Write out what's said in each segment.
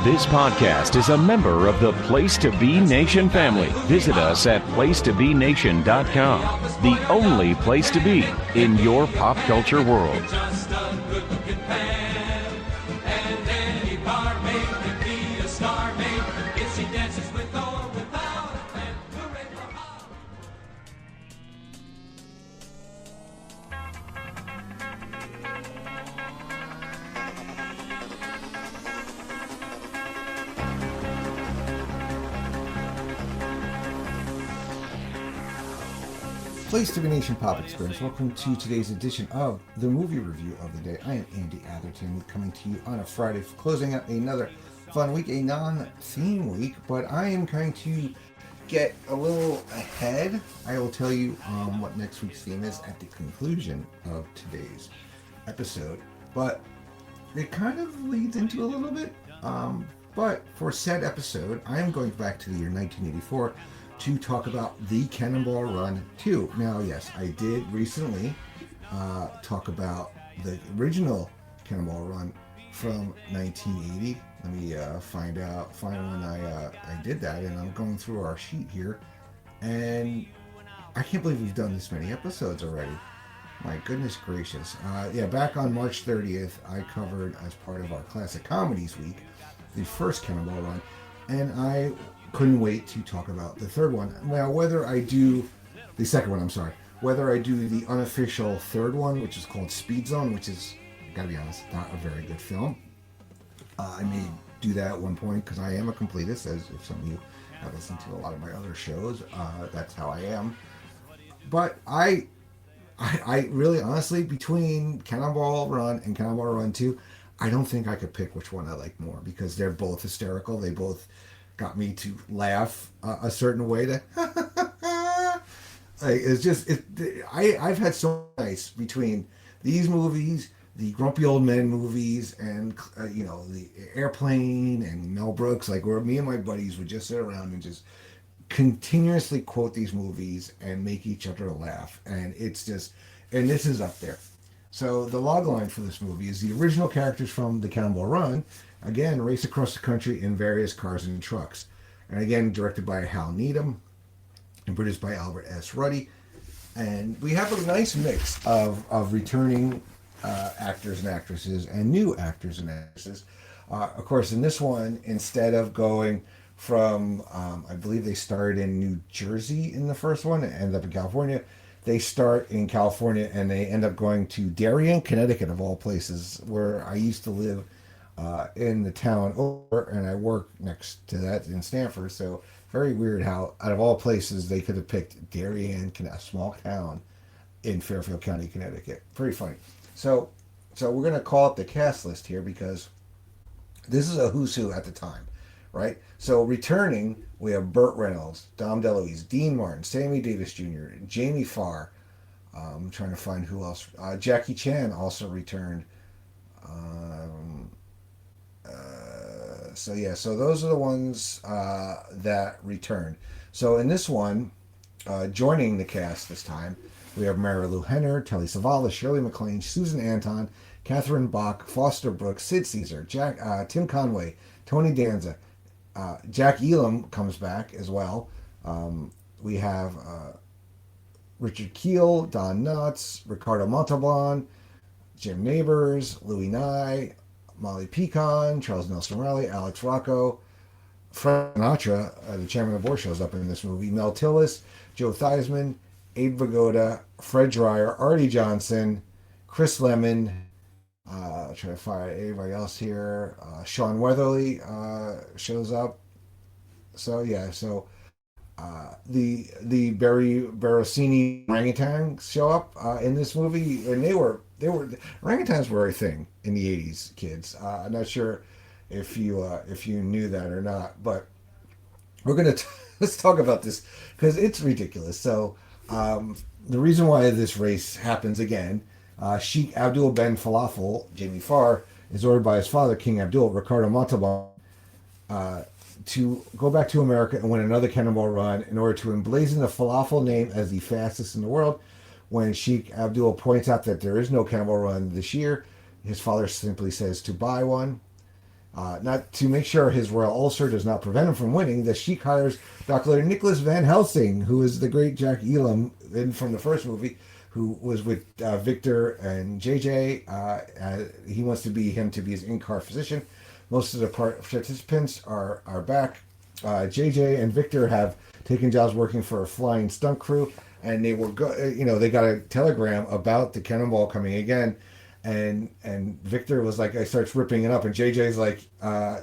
This podcast is a member of the Place to Be Nation family. Visit us at placetobenation.com, the only place to be in your pop culture world. Just a good-looking man, and any barmaid can be a star maid if she dances with or without a plan. Hooray for her. Place to Be Nation Pop Experience. Welcome to today's edition of the movie review of the day. I am Andy Atherton, coming to you on a Friday, closing out another fun week, a non-theme week, but I am going to get a little ahead. I will tell you what next week's theme is at the conclusion of today's episode, but it kind of leads into a little bit. But for said episode, I am going back to the year 1984 to talk about the Cannonball Run 2. Now, yes, I did recently talk about the original Cannonball Run from 1980. Let me find when I did that, and I'm going through our sheet here, and I can't believe we've done this many episodes already. My goodness gracious. Yeah, back on March 30th, I covered, as part of our Classic Comedies Week, the first Cannonball Run, and I couldn't wait to talk about the third one. Now, whether I do the second one, whether I do the unofficial third one, which is called Speed Zone, which is, gotta be honest, not a very good film. I may do that at one point because I am a completist, as if some of you have listened to a lot of my other shows. That's how I am. But I really, honestly, between Cannonball Run and Cannonball Run 2, I don't think I could pick which one I like more, because they're both hysterical. They both got me to laugh a certain way. I've had so nice between these movies, the Grumpy Old Men movies, and the Airplane and Mel Brooks, like where me and my buddies would just sit around and just continuously quote these movies and make each other laugh. And it's just, and this is up there. So the log line for this movie is the original characters from the Cannonball Run, again, race across the country in various cars and trucks. And again, directed by Hal Needham and produced by Albert S. Ruddy. And we have a nice mix of returning actors and actresses and new actors and actresses. Of course, in this one, instead of going from, I believe they started in New Jersey in the first one and ended up in California, they start in California and they end up going to Darien, Connecticut, of all places, where I used to live in the town over, and I work next to that in Stamford. So very weird how, out of all places, they could have picked Darien, a small town in Fairfield County, Connecticut. Pretty funny. So we're going to call up the cast list here, because this is a who's who at the time, right? So returning, we have Burt Reynolds, Dom DeLuise, Dean Martin, Sammy Davis Jr., Jamie Farr. I'm trying to find who else. Jackie Chan also returned. So those are the ones that returned. So in this one, joining the cast this time, we have Mary Lou Henner, Telly Savalas, Shirley MacLaine, Susan Anton, Catherine Bach, Foster Brooks, Sid Caesar, Tim Conway, Tony Danza. Jack Elam comes back as well. We have Richard Keel, Don Knotts, Ricardo Montalban, Jim Nabors, Louis Nye, Molly Pecan, Charles Nelson Riley, Alex Rocco, Frank Sinatra, the chairman of the board, shows up in this movie. Mel Tillis, Joe Theismann, Abe Vigoda, Fred Dreyer, Artie Johnson, Chris Lemmon. Try to find anybody else here. Sean Weatherly shows up. So the Barry Barosini orangutans show up in this movie, and they were orangutans were a thing in the 80s, kids. I'm not sure if you knew that or not, but we're gonna let's talk about this because it's ridiculous. So the reason why this race happens again, Sheikh Abdul Ben Falafel, Jamie Farr, is ordered by his father, King Abdul, Ricardo Montalban, to go back to America and win another Cannonball Run in order to emblazon the Falafel name as the fastest in the world. When Sheikh Abdul points out that there is no Cannonball Run this year, his father simply says to buy one. Not to make sure his royal ulcer does not prevent him from winning, the Sheik hires Dr. Nicholas Van Helsing, who is the great Jack Elam from the first movie, who was with Victor and JJ. He wants to be his in-car physician. Most of the participants are back. JJ and Victor have taken jobs working for a flying stunt crew, and they got a telegram about the Cannonball coming again. And Victor was like, I starts ripping it up, and JJ's like,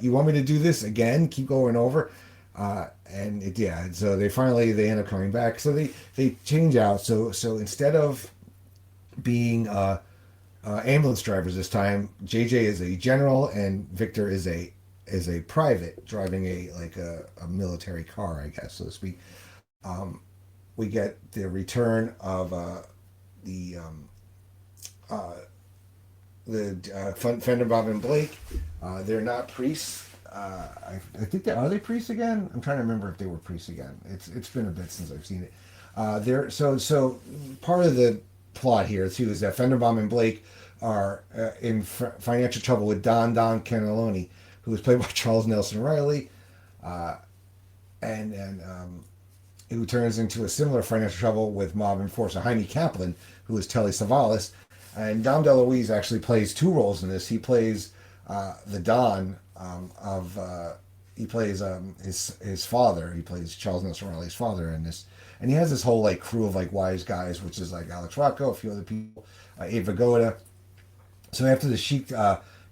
you want me to do this again? Keep going over. So they end up coming back. So they change out. So instead of being ambulance drivers this time, JJ is a general and Victor is a private driving a military car, I guess, so to speak. We get the return of Fender, Bob, and Blake. They're not priests. I think are they priests again? I'm trying to remember if they were priests again. It's been a bit since I've seen it. They're so part of the plot here too is that Fenderbaum and Blake are in financial trouble with Don Cannelloni, who was played by Charles Nelson Riley, and who turns into a similar financial trouble with mob enforcer Jaime Kaplan, who is Telly Savalas. And Dom DeLuise actually plays two roles in this. He plays the Don he plays his father. He plays Charles Nelson Riley's father in this. And he has this whole crew of wise guys, which is Alex Rocco, a few other people, Abe Vigoda. So after the Sheik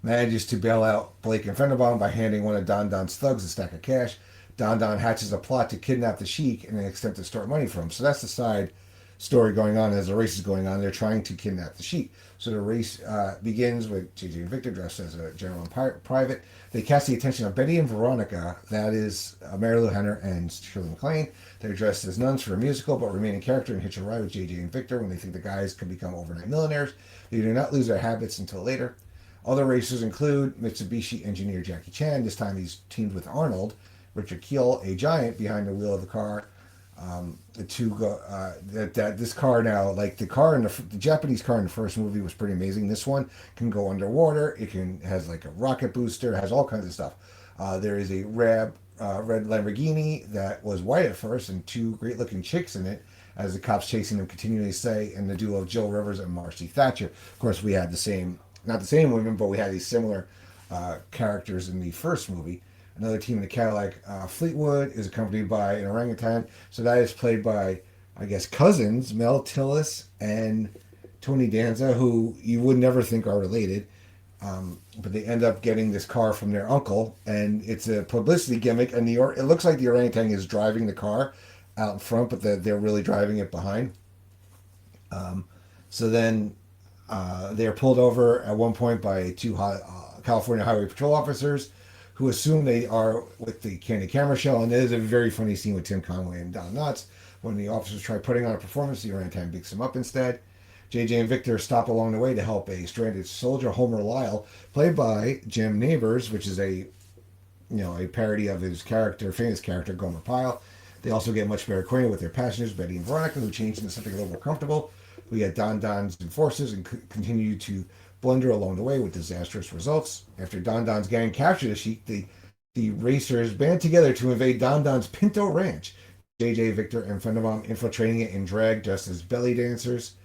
manages to bail out Blake and Fenderbaum by handing one of Don's thugs a stack of cash, Don hatches a plot to kidnap the Sheik and an extent to extort money from him. So that's the side story going on as the race is going on. They're trying to kidnap the Sheik. So the race begins with JJ and Victor dressed as a general and private. They cast the attention of Betty and Veronica, that is Mary Lou Henner and Shirley MacLaine. They're dressed as nuns for a musical, but remain in character and hitch a ride with JJ and Victor when they think the guys can become overnight millionaires. They do not lose their habits until later. Other racers include Mitsubishi engineer Jackie Chan. This time he's teamed with Arnold. Richard Kiel, a giant behind the wheel of the car. The two go this car now, the Japanese car in the first movie was pretty amazing. This one can go underwater. It has a rocket booster. Has all kinds of stuff. There is a red Lamborghini that was white at first, and two great looking chicks in it, as the cops chasing them continually say, and the duo of Jill Rivers and Marcy Thatcher. Of course, we had not the same women, but we had these similar characters in the first movie. Another team in the Cadillac Fleetwood is accompanied by an orangutan. So that is played by, I guess, cousins, Mel Tillis and Tony Danza, who you would never think are related. But they end up getting this car from their uncle, and it's a publicity gimmick. And it looks like the orangutan is driving the car out in front, but they're really driving it behind. So then they're pulled over at one point by two California Highway Patrol officers, who assume they are with the candid camera show. And there's a very funny scene with Tim Conway and Don Knotts. When the officers try putting on a performance, the orangutan picks them up instead. JJ and Victor stop along the way to help a stranded soldier, Homer Lyle, played by Jim Neighbors, which is a parody of his famous character, Gomer Pyle. They also get much better acquainted with their passengers, Betty and Veronica, who change into something a little more comfortable. We get Don's enforcers and continue to blunder along the way with disastrous results. After Don's gang capture the Sheik, the racers band together to invade Don's Pinto Ranch. JJ, Victor, and Fenderbaum infiltrating it in drag just as belly dancers.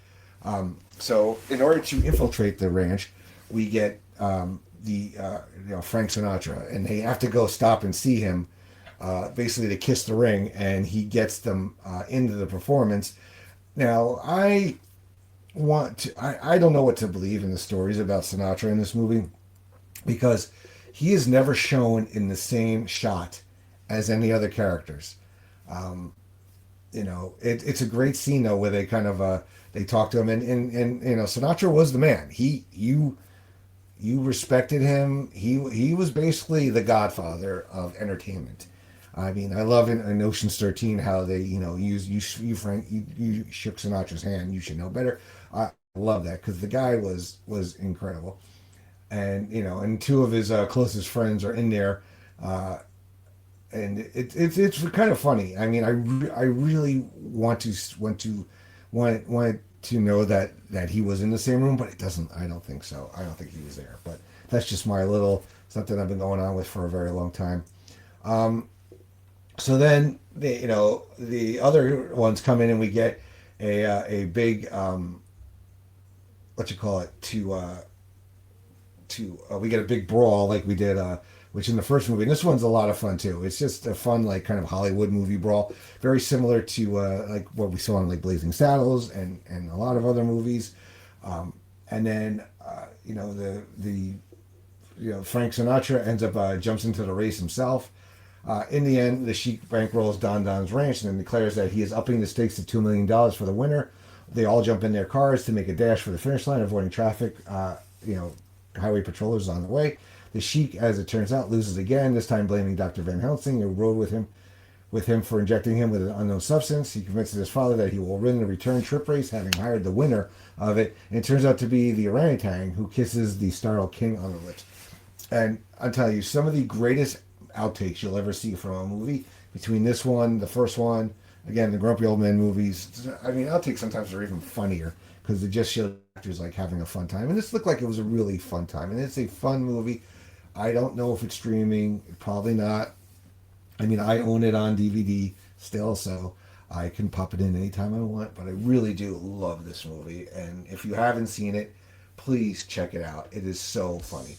So in order to infiltrate the ranch, we get Frank Sinatra, and they have to go stop and see him, basically to kiss the ring, and he gets them into the performance. Now, I don't know what to believe in the stories about Sinatra in this movie, because he is never shown in the same shot as any other characters. It's a great scene though, where they kind of they talk to him, and Sinatra was the man. You respected him. He was basically the godfather of entertainment. I mean, I love in Ocean's 13 how they, you shook Sinatra's hand. You should know better. I love that because the guy was incredible, and and two of his closest friends are in there, and it's kind of funny. I mean, I really want to know that he was in the same room, but it doesn't. I don't think so. I don't think he was there. But that's just my little something I've been going on with for a very long time. So then the other ones come in and we get a big what you call it we get a big brawl like we did which in the first movie, and this one's a lot of fun too. It's just a fun like kind of Hollywood movie brawl, very similar to like what we saw in like Blazing Saddles and a lot of other movies. And then Frank Sinatra ends up jumps into the race himself. In the end, the Sheik bankrolls Don's ranch and then declares that he is upping the stakes to $2 million for the winner. They all jump in their cars to make a dash for the finish line, avoiding traffic. Highway patrollers on the way. The Sheik, as it turns out, loses again, this time blaming Dr. Van Helsing, who rode with him for injecting him with an unknown substance. He convinces his father that he will win the return trip race, having hired the winner of it. And it turns out to be the orangutan who kisses the startled king on the lips. And I'll tell you, some of the greatest outtakes you'll ever see from a movie, between this one, the first one, again, the Grumpy Old Men movies. I mean, outtakes sometimes are even funnier because they just show actors like having a fun time. And this looked like it was a really fun time. And it's a fun movie. I don't know if it's streaming. Probably not. I mean, I own it on DVD still, so I can pop it in anytime I want. But I really do love this movie. And if you haven't seen it, please check it out. It is so funny.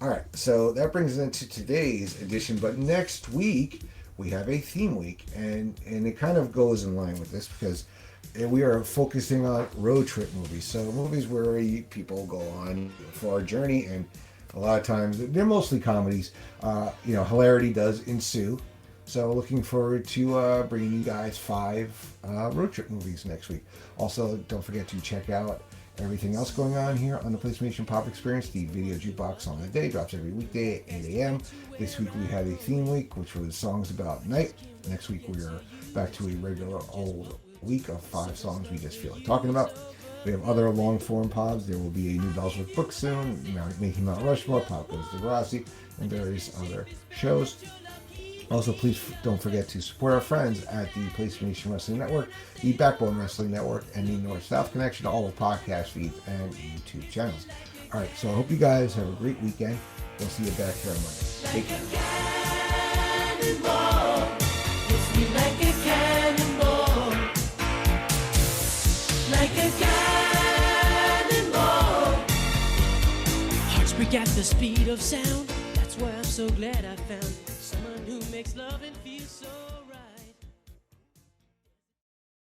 All right, so that brings us into today's edition. But next week, we have a theme week. And it kind of goes in line with this because we are focusing on road trip movies. So movies where people go on for a journey, and a lot of times they're mostly comedies. Hilarity does ensue. So looking forward to bringing you guys 5 road trip movies next week. Also, don't forget to check out everything else going on here on the PlayStation Pop Experience. The video jukebox on the day drops every weekday at 8 a.m. This week we had a theme week, which was songs about night. Next week we are back to a regular old week of 5 songs we just feel like talking about. We have other long form pods. There will be a new Bellsworth book soon, Making Mount Rushmore, Pop Goes to Rossi, and various other shows. Also, please don't forget to support our friends at the PlayStation Wrestling Network, the Backbone Wrestling Network, and the North-South Connection, all the podcast feeds and YouTube channels. All right, so I hope you guys have a great weekend. We'll see you back here on Monday. Take care. Like a cannonball, like a cannonball. Hearts break at the speed of sound. That's why I'm so glad I found someone who makes love and feels so right.